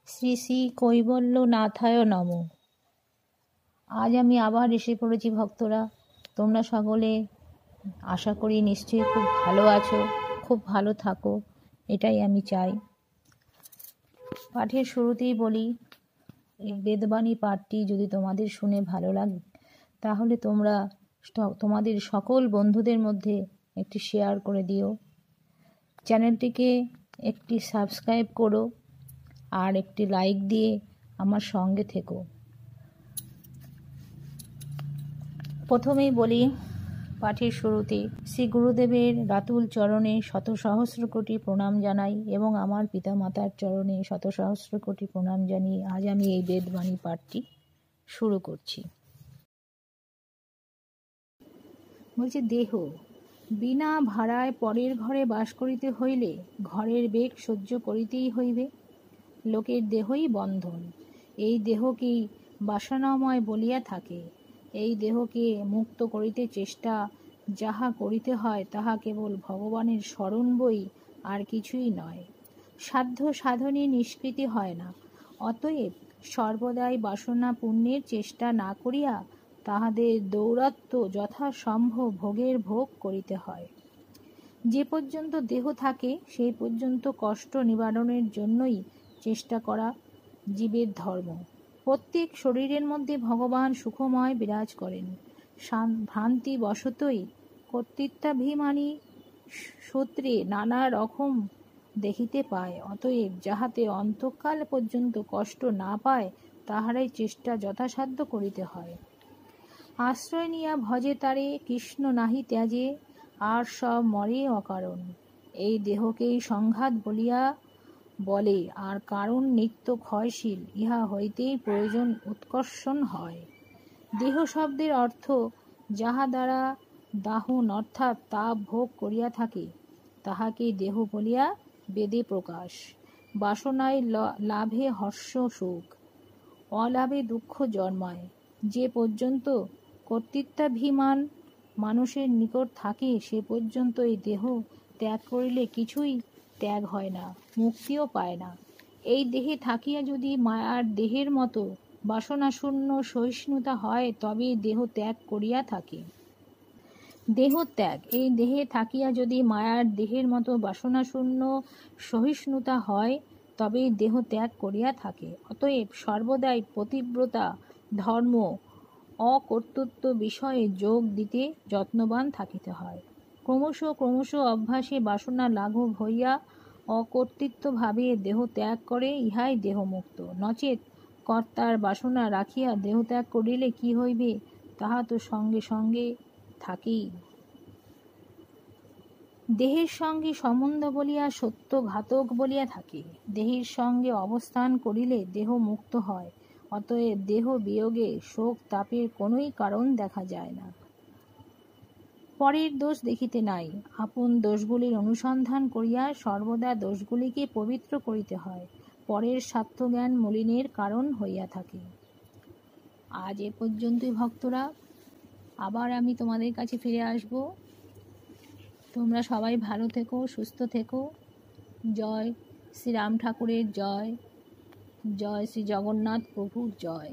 শ্রী শ্রী কৈবল্যনাথায় নম। আজ আমি আবার এসে পড়েছি ভক্তরা। তোমরা সকলে আশা করি নিশ্চয়ই খুব ভালো আছো, খুব ভালো থাকো, এটাই আমি চাই। পাঠের শুরুতেই বলি, এই বেদবাণী পাঠটি যদি তোমাদের শুনে ভালো লাগে তাহলে তোমরা তোমাদের সকল বন্ধুদের মধ্যে একটি শেয়ার করে দিও, চ্যানেলটিকে একটি সাবস্ক্রাইব করো আর একটি লাইক দিয়ে আমার সঙ্গে থেকো। প্রথমেই বলি পাঠের শুরুতে শ্রী গুরুদেবের রাতুল চরণে শত সহস্র কোটি প্রণাম জানাই এবং আমার পিতামাতার চরণে শত সহস্র কোটি প্রণাম জানিয়ে আজ আমি এই বেদবাণী পাঠটি শুরু করছি। বলছে, দেহ বিনা ভাড়ায় পরের ঘরে বাস করিতে হইলে ঘরের বেগ সহ্য করিতেই হইবে। লোকের দেহই বন্ধন, এই দেহকেই বাসনাময় বলিয়া থাকে। এই দেহকে মুক্ত করিতে চেষ্টা যাহা করিতে হয় তাহা কেবল ভগবানের স্মরণ বই, আর কিছুই নয়। সাধ্য সাধনে নিষ্কৃতি হয় না। অতএব সর্বদাই বাসনা পুণ্যের চেষ্টা না করিয়া তাহাদের দৌরাত্ম্য যথাসম্ভব ভোগের ভোগ করিতে হয়। যে পর্যন্ত দেহ থাকে সেই পর্যন্ত কষ্ট নিবারণের জন্যই চেষ্টা করা জীবের ধর্ম। প্রত্যেক শরীরের মধ্যে ভগবান সুখময় বিরাজ করেন। ভ্রান্তি বশতই কর্তৃত্বাভিমানী সূত্রে নানা রকম দেখিতে পায়। অতএব যাহাতে অন্তকাল পর্যন্ত কষ্ট না পায় তাহারাই চেষ্টা যথাসাধ্য করিতে হয়। আশ্রয় নিয়া ভজে তারে কৃষ্ণ নাহি ত্যাজে, আর সব মরে অকারণ। এই দেহকেই সংঘাত বলিয়া বলে, আর কারণ নিত্য ক্ষয়শীল, ইহা হইতেই প্রয়োজন উৎকর্ষণ হয়। দেহ শব্দের অর্থ যাহা দ্বারা দাহন অর্থাৎ তাপ ভোগ করিয়া থাকে তাহাকেই দেহ বলিয়া বেদে প্রকাশ। বাসনায় লাভে হর্ষ সুখ, অলাভে দুঃখ জন্মায়। যে পর্যন্ত কর্তৃত্বাভিমান মানুষের নিকট থাকে সে পর্যন্ত এই দেহ ত্যাগ করিলে কিছুই ত্যাগ হয় না, মুক্তিও পায় না। এই দেহে থাকিয়া যদি মায়ার দেহের মতো বাসনাশূন্য সহিষ্ণুতা হয় তবে দেহ ত্যাগ করিয়া থাকে। দেহ ত্যাগ, এই দেহে থাকিয়া যদি মায়ার দেহের মতো বাসনাশূন্য সহিষ্ণুতা হয় তবে দেহ ত্যাগ করিয়া থাকে। অতএব সর্বদাই পতিব্রতা ধর্ম অকর্তৃত্ব বিষয়ে যোগ দিতে যত্নবান থাকিতে হয়। ক্রমশ ক্রমশ অভ্যাসে বাসনা লাঘব হইয়া অকর্তৃত্বভাবে দেহ ত্যাগ করে, ইহাই দেহমুক্ত। নচেৎ কর্তার বাসনা রাখিয়া দেহ ত্যাগ করিলে কি হইবে তাহা তো সঙ্গে সঙ্গে থাকেই। দেহের সঙ্গে সম্বন্ধ বলিয়া সত্য ঘাতক বলিয়া থাকে। দেহের সঙ্গে অবস্থান করিলে দেহ মুক্ত হয়। অতএব দেহ বিয়োগে শোক তাপের কোনই কারণ দেখা যায় না। পরের দোষ দেখিতে নাই, আপন দোষগুলির অনুসন্ধান করিয়া সর্বদা দোষগুলিকে পবিত্র করিতে হয়। পরের স্বার্থজ্ঞান মলিনের কারণ হইয়া থাকে। আজ এ পর্যন্তই ভক্তরা, আবার আমি তোমাদের কাছে ফিরে আসব। তোমরা সবাই ভালো থেকো, সুস্থ থেকো। জয় শ্রী রাম ঠাকুরের জয়, জয় শ্রী জগন্নাথ প্রভুর জয়।